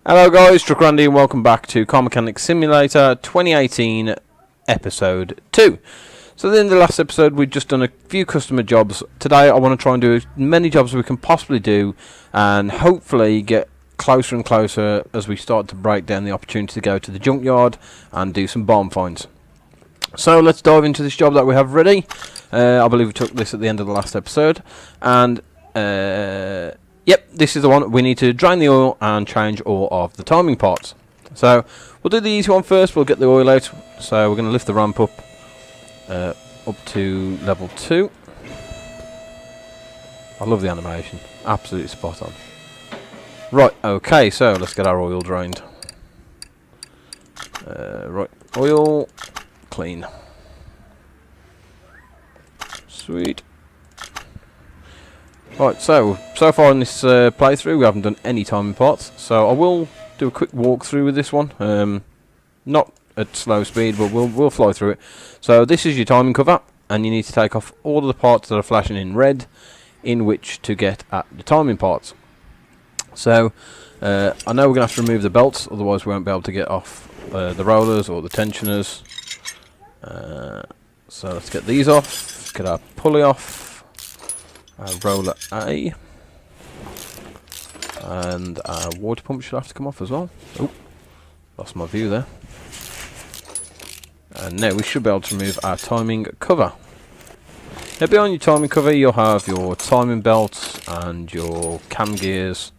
Hello guys, Truck Randy and welcome back to Car Mechanic Simulator 2018 Episode 2. So in the last episode we've just done a few customer jobs. Today I want to try and do as many jobs as we can possibly do and hopefully get closer and closer as we start to break down the opportunity to go to the junkyard and do some bomb finds. So let's dive into this job that we have ready. I believe we took this at the end of the last episode and yep, this is the one. We need to drain the oil and change all of the timing parts. So we'll do the easy one first. We'll get the oil out. So we're going to lift the ramp up to level 2. I love the animation. Absolutely spot on. Right, okay, so let's get our oil drained. Right, oil, clean. Sweet. Right, so far in this playthrough we haven't done any timing parts, so I will do a quick walkthrough with this one, not at slow speed, but we'll fly through it. So this is your timing cover, and you need to take off all of the parts that are flashing in red, in which to get at the timing parts. So I know we're going to have to remove the belts, otherwise we won't be able to get off the rollers or the tensioners. So let's get these off, get our pulley off. Roller A, and our water pump should have to come off as well. Oh, lost my view there. And now we should be able to remove our timing cover. Now behind your timing cover you'll have your timing belts and your cam gears.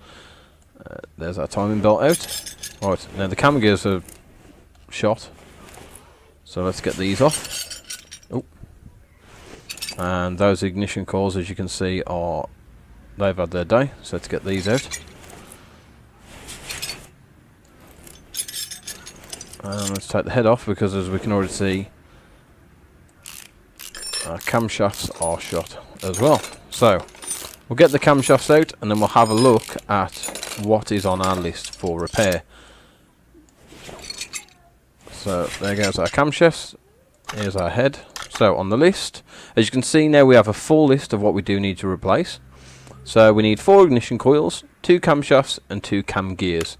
There's our timing belt out. Right, now the cam gears are shot, so let's get these off. And those ignition coils, as you can see, they've had their day, so let's get these out. And let's take the head off, because as we can already see, our camshafts are shot as well. So we'll get the camshafts out and then we'll have a look at what is on our list for repair. So there goes our camshafts. Here's our head. So on the list, as you can see now, we have a full list of what we do need to replace. So we need 4 ignition coils, 2 camshafts and 2 cam gears.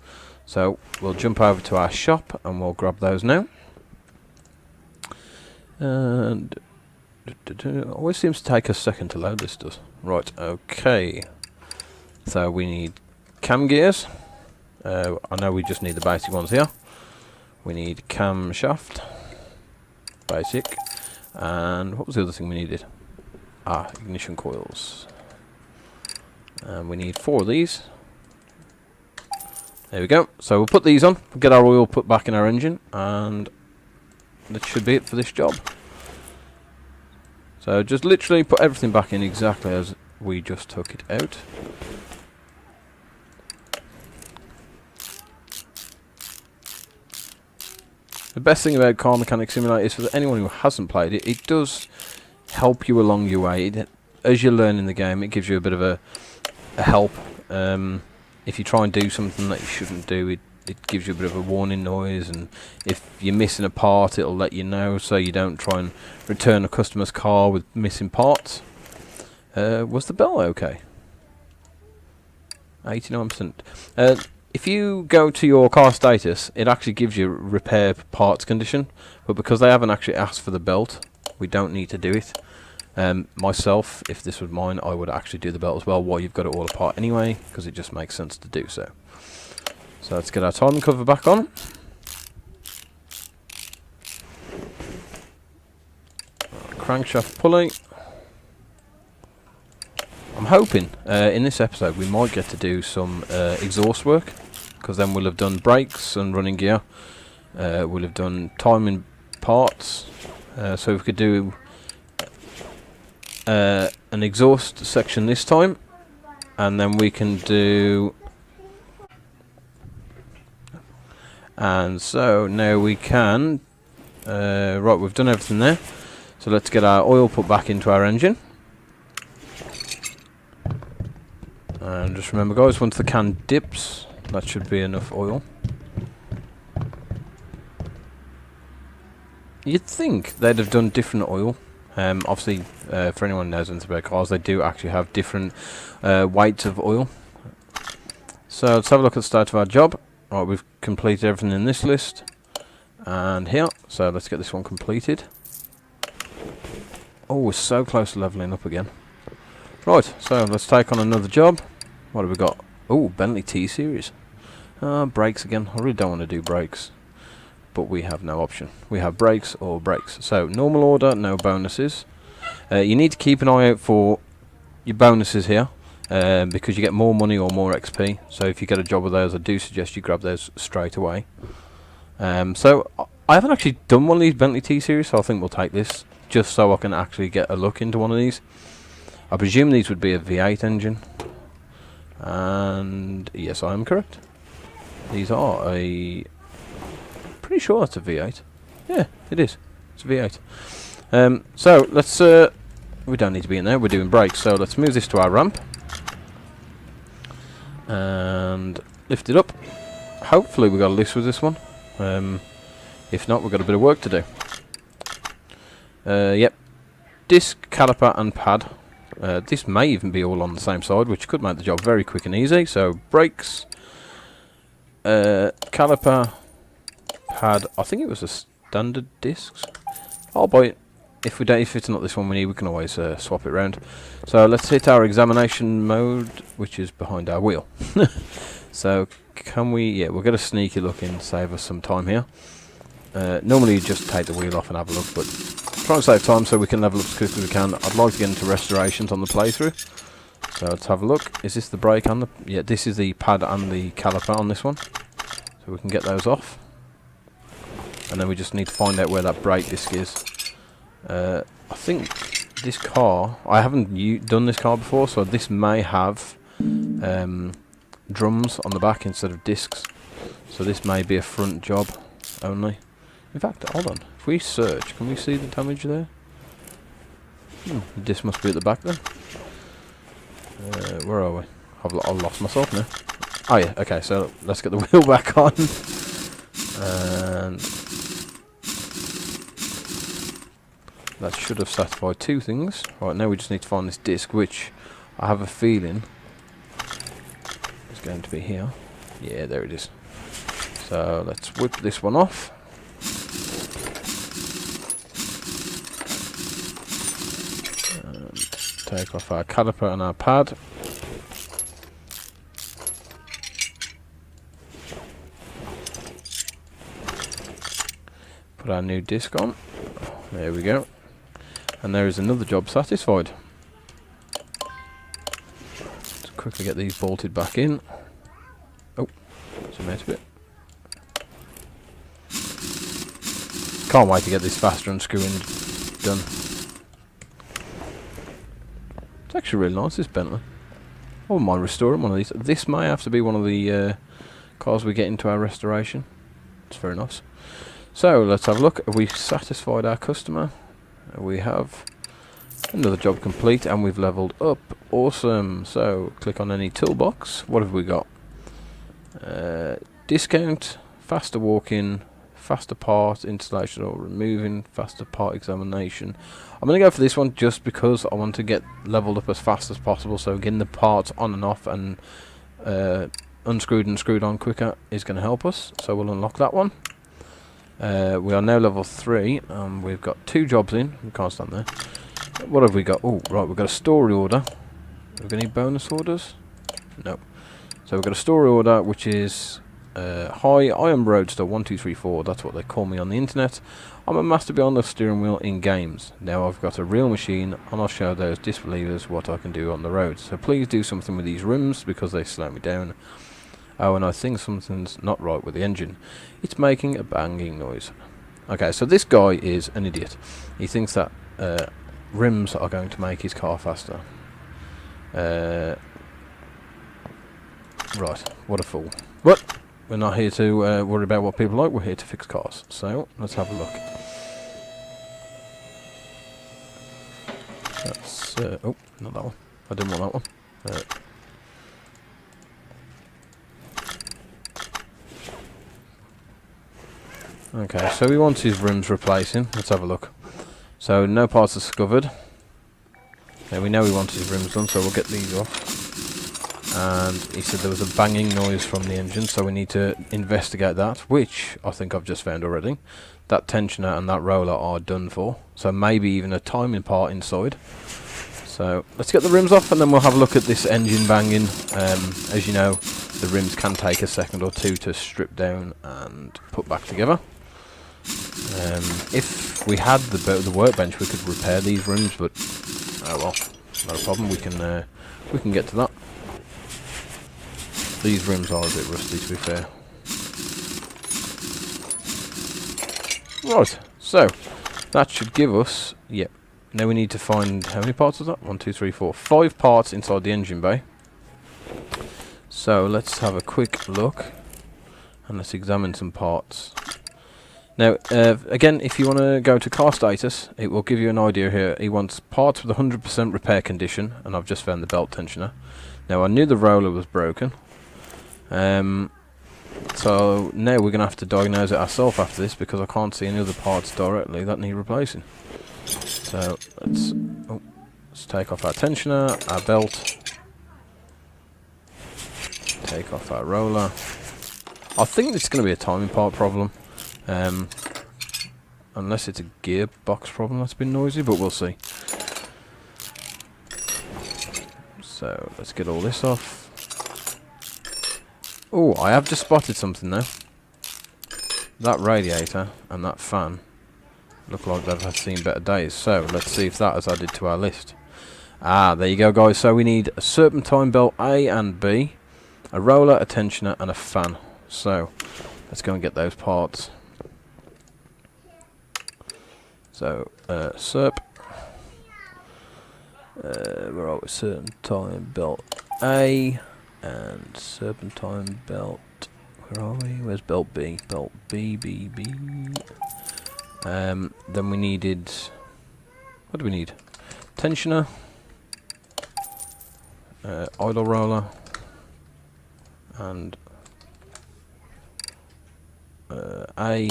So we'll jump over to our shop and we'll grab those now. And it always seems to take a second to load, this does. Right, okay. So we need cam gears. I know we just need the basic ones here. We need camshaft. Basic. And what was the other thing we needed? Ignition coils. And we need 4 of these. There we go. So we'll put these on, we'll get our oil put back in our engine, and that should be it for this job. So just literally put everything back in exactly as we just took it out. The best thing about Car Mechanic Simulator is, for anyone who hasn't played it, it does help you along your way. As you're learning the game, it gives you a bit of a help. If you try and do something that you shouldn't do, it gives you a bit of a warning noise, and if you're missing a part, it'll let you know, so you don't try and return a customer's car with missing parts. Was the bell okay? 89%. If you go to your car status, it actually gives you repair parts condition, but because they haven't actually asked for the belt, we don't need to do it. Myself, if this was mine, I would actually do the belt as well while you've got it all apart anyway, because it just makes sense to do so. So let's get our timing cover back on. Crankshaft pulley. I'm hoping in this episode we might get to do some exhaust work, because then we'll have done brakes and running gear. We'll have done timing parts. So we could do an exhaust section this time, and then we can do. And so now we can. Right, we've done everything there. So let's get our oil put back into our engine. And just remember guys, once the can dips, that should be enough oil. You'd think they'd have done different oil. Obviously, for anyone who knows anything about cars, they do actually have different weights of oil. So let's have a look at the start of our job. Right, we've completed everything in this list. And here. So let's get this one completed. Oh, we're so close to levelling up again. Right, so let's take on another job. What have we got? Oh, Bentley T-Series. Brakes again. I really don't want to do brakes. But we have no option. We have brakes or brakes. So, normal order, no bonuses. You need to keep an eye out for your bonuses here. Because you get more money or more XP. So, if you get a job with those, I do suggest you grab those straight away. So, I haven't actually done one of these Bentley T-Series, so I think we'll take this. Just so I can actually get a look into one of these. I presume these would be a V8 engine. And yes, I am correct. These are a... Pretty sure that's a V8. Yeah, it is. It's a V8. So let's... we don't need to be in there. We're doing brakes. So let's move this to our ramp. And lift it up. Hopefully we got a lift with this one. If not, we've got a bit of work to do. Yep. Disc, caliper and pad. This may even be all on the same side, which could make the job very quick and easy. So brakes, caliper, pad. I think it was a standard discs. I'll buy it. If we don't, if it's not this one we need, we can always swap it around. So let's hit our examination mode, which is behind our wheel. So can we? Yeah, we'll get a sneaky look in, save us some time here. Normally you just take the wheel off and have a look, but try and save time so we can level up as quick as we can. I'd like to get into restorations on the playthrough. So let's have a look. Is this the brake and the... Yeah, this is the pad and the caliper on this one. So we can get those off. And then we just need to find out where that brake disc is. I think this car... I haven't done this car before, so this may have drums on the back instead of discs. So this may be a front job only. In fact, hold on. If we search, can we see the damage there? The disc must be at the back then. Where are we? I've lost myself now. Oh yeah, okay, so let's get the wheel back on. And that should have satisfied two things. Right, now we just need to find this disc, which I have a feeling is going to be here. Yeah, there it is. So let's whip this one off. And take off our caliper and our pad. Put our new disc on. There we go. And there is another job satisfied. Let's quickly get these bolted back in. Oh, zoom out a bit. Can't wait to get this faster unscrewing done. It's actually really nice, this Bentley. I wouldn't mind restoring one of these. This may have to be one of the cars we get into our restoration. It's very nice. So let's have a look. Have we satisfied our customer? We have. Another job complete and we've leveled up. Awesome. So click on any toolbox. What have we got? Discount, faster walk-in, faster part installation or removing, faster part examination. I'm going to go for this one just because I want to get leveled up as fast as possible. So getting the parts on and off and unscrewed and screwed on quicker is going to help us. So we'll unlock that one. We are now level 3 and we've got 2 jobs in. We can't stand there. What have we got? Oh, right, we've got a story order. Have we got any bonus orders? No. So we've got a story order which is hi, I am Roadster 1234. That's what they call me on the internet. I'm a master behind the steering wheel in games. Now I've got a real machine and I'll show those disbelievers what I can do on the road. So please do something with these rims because they slow me down. Oh, and I think something's not right with the engine. It's making a banging noise. Okay, so this guy is an idiot. He thinks that rims are going to make his car faster. Right, what a fool. But we're not here to worry about what people like, we're here to fix cars. So, let's have a look. That's, oh, not that one. I didn't want that one. Okay, so he wants his rims replacing. Let's have a look. So, no parts discovered. Okay, we know he wants his rims done, so we'll get these off. and he said there was a banging noise from the engine, so we need to investigate that, which I think I've just found already. That tensioner and that roller are done for, so maybe even a timing part inside. So let's get the rims off and then we'll have a look at this engine banging. As you know, the rims can take a second or two to strip down and put back together. If we had the workbench, we could repair these rims, but oh well, not a problem. We can get to that. These rims are a bit rusty, to be fair. Right, so that should give us, yep. Now we need to find, how many parts was that? 1, 2, 3, 4, 5 parts inside the engine bay. So let's have a quick look and let's examine some parts. Now, again, if you want to go to car status, it will give you an idea here. He wants parts with 100% repair condition, and I've just found the belt tensioner. Now, I knew the roller was broken. So now we're going to have to diagnose it ourselves after this, because I can't see any other parts directly that need replacing. So let's take off our tensioner, our belt, take off our roller. I think it's going to be a timing part problem, unless it's a gearbox problem that's been noisy, but we'll see. So let's get all this off. Oh, I have just spotted something now. That radiator and that fan look like they've seen better days. So let's see if that is added to our list. Ah, there you go, guys. So we need a serpentine belt A and B, a roller, a tensioner, and a fan. So let's go and get those parts. So serp. Where are we? Serpentine belt A. And serpentine belt, where are we? Where's belt B? Belt B, B, B. Then we needed, what do we need? Tensioner, idle roller, and A.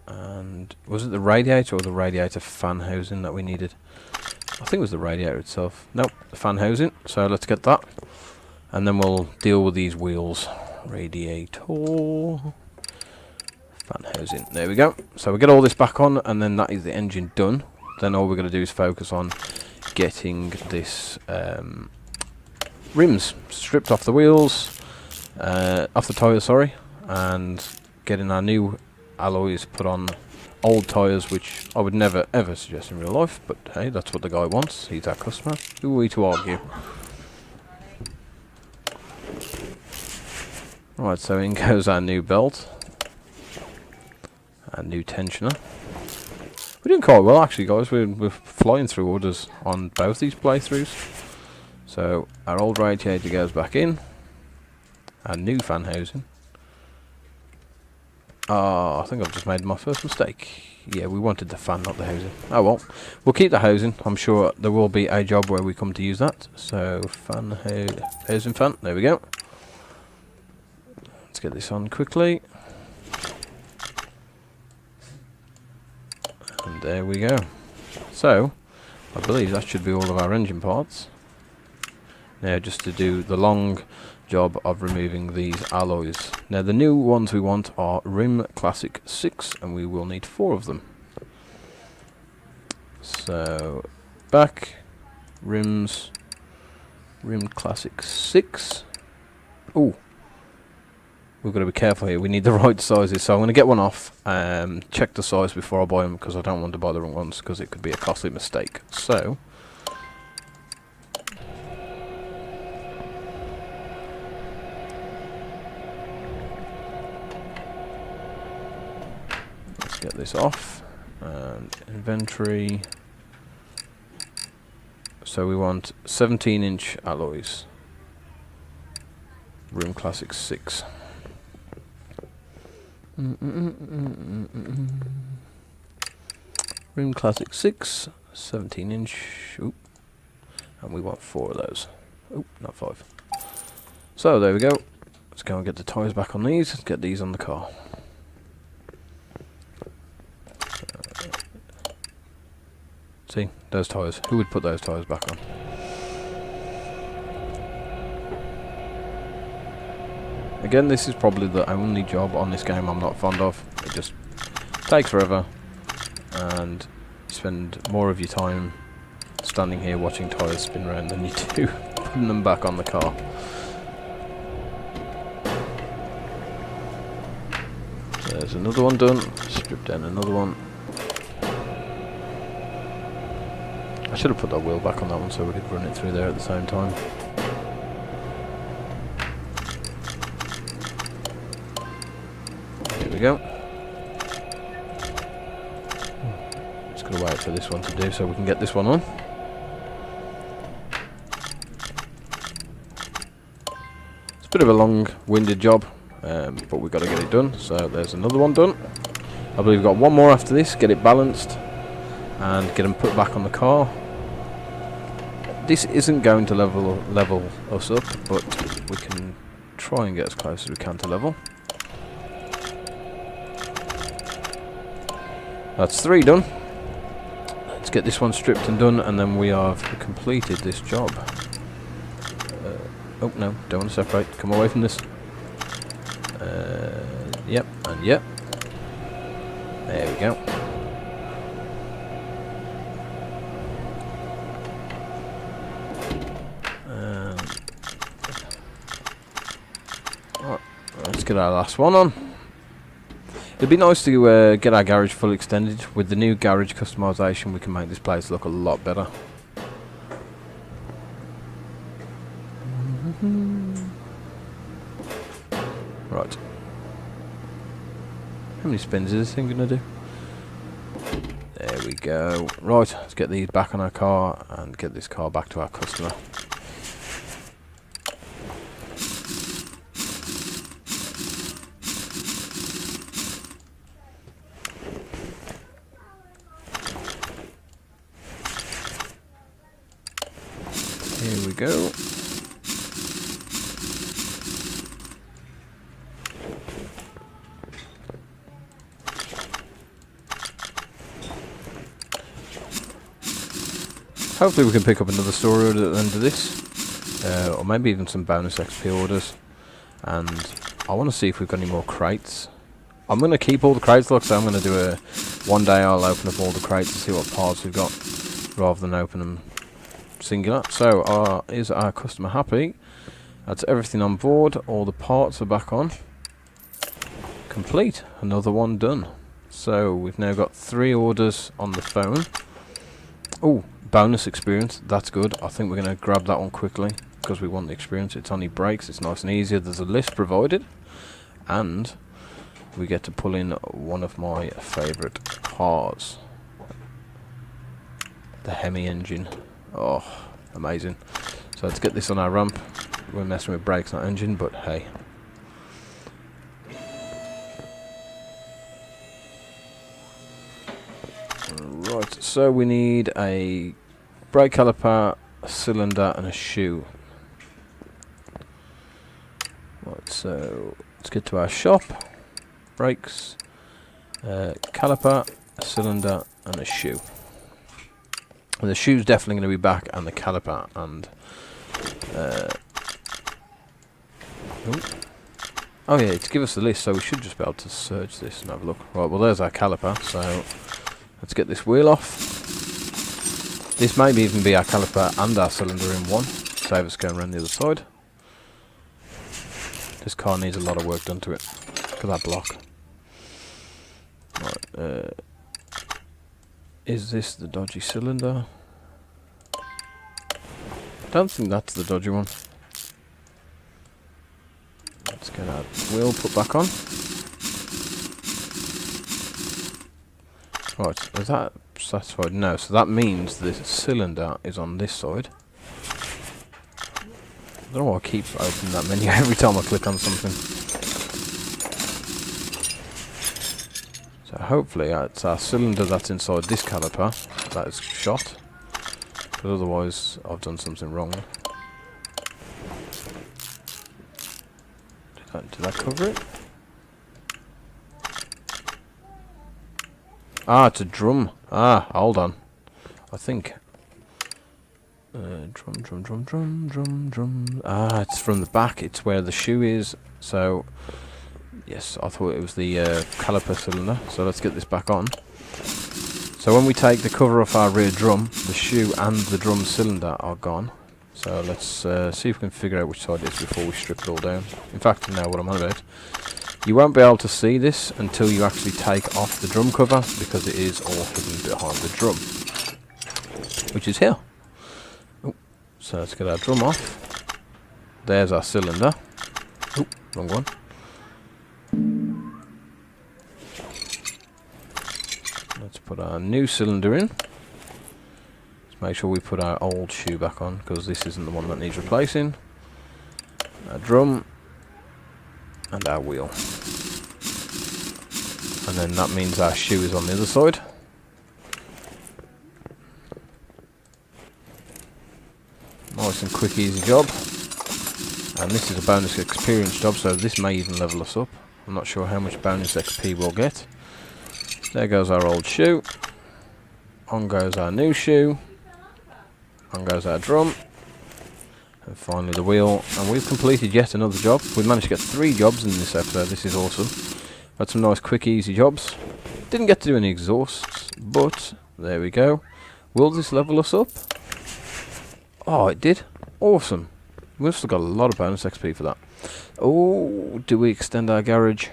And was it the radiator or the radiator fan housing that we needed? I think it was the radiator itself. Nope, the fan housing. So let's get that. And then we'll deal with these wheels. Radiator. Fan housing. There we go. So we get all this back on, and then that is the engine done. Then all we're going to do is focus on getting this rims stripped off the wheels, off the tyres, sorry, and getting our new alloys put on old tyres, which I would never ever suggest in real life, but hey, that's what the guy wants. He's our customer. Who are we to argue? Right, so in goes our new belt, our new tensioner. We're doing quite well actually, guys. We're flying through orders on both these playthroughs. So our old radiator goes back in, our new fan housing. I think I've just made my first mistake. Yeah, we wanted the fan, not the housing. Oh well, we'll keep the housing. I'm sure there will be a job where we come to use that. So fan housing fan, there we go. Let's get this on quickly. And there we go. So, I believe that should be all of our engine parts. Now just to do the long job of removing these alloys. Now the new ones we want are Rim Classic 6, and we will need 4 of them. So, back, rims, Rim Classic 6. Ooh. We've got to be careful here. We need the right sizes, so I'm going to get one off. Check the size before I buy them, because I don't want to buy the wrong ones, because it could be a costly mistake. So, let's get this off. And inventory. So we want 17-inch alloys. Rim Classic 6. Rim Classic 6, 17-inch. Oop. And we want 4 of those. Oh, not 5. So there we go. Let's go and get the tyres back on these. Let's get these on the car. See, those tyres. Who would put those tyres back on? Again, this is probably the only job on this game I'm not fond of. It just takes forever, and you spend more of your time standing here watching tyres spin around than you do putting them back on the car. So there's another one done. Strip down another one. I should have put that wheel back on that one so we could run it through there at the same time. Here we go. Just gotta wait for this one to do so we can get this one on. It's a bit of a long-winded job, but we've got to get it done. So there's another one done. I believe we've got one more after this, get it balanced and get them put back on the car. This isn't going to level us up, but we can try and get as close as we can to level. That's 3 done. Let's get this one stripped and done, and then we have completed this job. Oh no, don't want to separate. Come away from this. Yep, and yep. There we go. Right, let's get our last one on. It'd be nice to get our garage full extended. With the new garage customization, we can make this place look a lot better. Right. How many spins is this thing going to do? There we go. Right, let's get these back on our car and get this car back to our customer. Here we go. Hopefully we can pick up another story order at the end of this, or maybe even some bonus XP orders. And I want to see if we've got any more crates. I'm going to keep all the crates, like, so I'm going to do one day I'll open up all the crates and see what parts we've got, rather than open them singular. So is our customer happy? That's everything on board, all the parts are back on. Complete, another one done. So we've now got 3 orders on the phone. Oh, bonus experience, that's good. I think we're going to grab that one quickly because we want the experience. It's only breaks, it's nice and easy. There's a list provided, and we get to pull in one of my favourite cars, the Hemi engine. Oh, amazing. So let's get this on our ramp. We're messing with brakes, not engine, but hey. Right, so we need a brake caliper, a cylinder and a shoe. Right, so let's get to our shop. Brakes, caliper, a cylinder and a shoe. And the shoe's definitely going to be back, and the caliper, and oh yeah, to give us the list, so we should just be able to search this and have a look. Right, well there's our caliper, so let's get this wheel off. This may even be our caliper and our cylinder in one. Save us going around the other side. This car needs a lot of work done to it. Look at that block. Right, is this the dodgy cylinder? Don't think that's the dodgy one. Let's get our wheel put back on. Right, is that satisfied? No, so that means the cylinder is on this side. I don't know why I keep opening that menu every time I click on something. So hopefully it's our cylinder that's inside this caliper that is shot. But otherwise I've done something wrong. Did that cover it? Ah, it's a drum. Ah, hold on. I think Drum. Ah, it's from the back. It's where the shoe is. So, yes, I thought it was the caliper cylinder. So let's get this back on. So when we take the cover off our rear drum, the shoe and the drum cylinder are gone. So let's see if we can figure out which side it is before we strip it all down. In fact, you know what I'm on about. You won't be able to see this until you actually take off the drum cover, because it is all hidden behind the drum, which is here. Oh, so let's get our drum off. There's our cylinder. Oh, wrong one. Let's put our new cylinder in. Let's make sure we put our old shoe back on, because this isn't the one that needs replacing. Our drum and our wheel. And then that means our shoe is on the other side. Nice and quick, easy job. And this is a bonus experience job, so this may even level us up. I'm not sure how much bonus XP we'll get. There goes our old shoe. On goes our new shoe. On goes our drum. And finally the wheel. And we've completed yet another job. We've managed to get 3 jobs in this episode. This is awesome. Had some nice quick easy jobs. Didn't get to do any exhausts, but there we go. Will this level us up? Oh, it did. Awesome. We've still got a lot of bonus XP for that. Oh, do we extend our garage?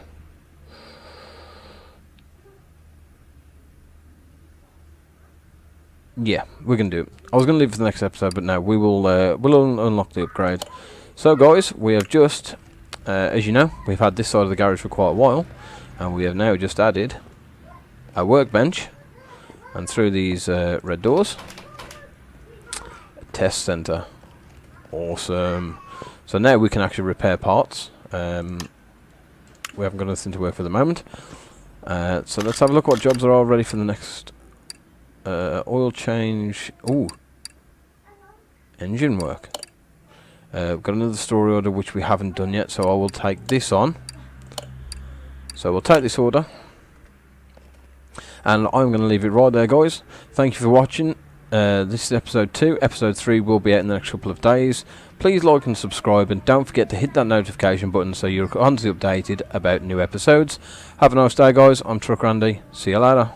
Yeah, we can do it. I was going to leave it for the next episode, but no, we'll unlock the upgrade. So guys, we have just, as you know, we've had this side of the garage for quite a while, and we have now just added a workbench, and through these red doors, a test center. Awesome. So now we can actually repair parts. We haven't got anything to work for the moment. So let's have a look what jobs are all ready for the next. Oil change. Ooh. Engine work. We've got another story order which we haven't done yet, so I will take this on. So we'll take this order. And I'm going to leave it right there, guys. Thank you for watching. This is episode 2. Episode 3 will be out in the next couple of days. Please like and subscribe, and don't forget to hit that notification button so you're constantly updated about new episodes. Have a nice day, guys. I'm Truck Randy. See you later.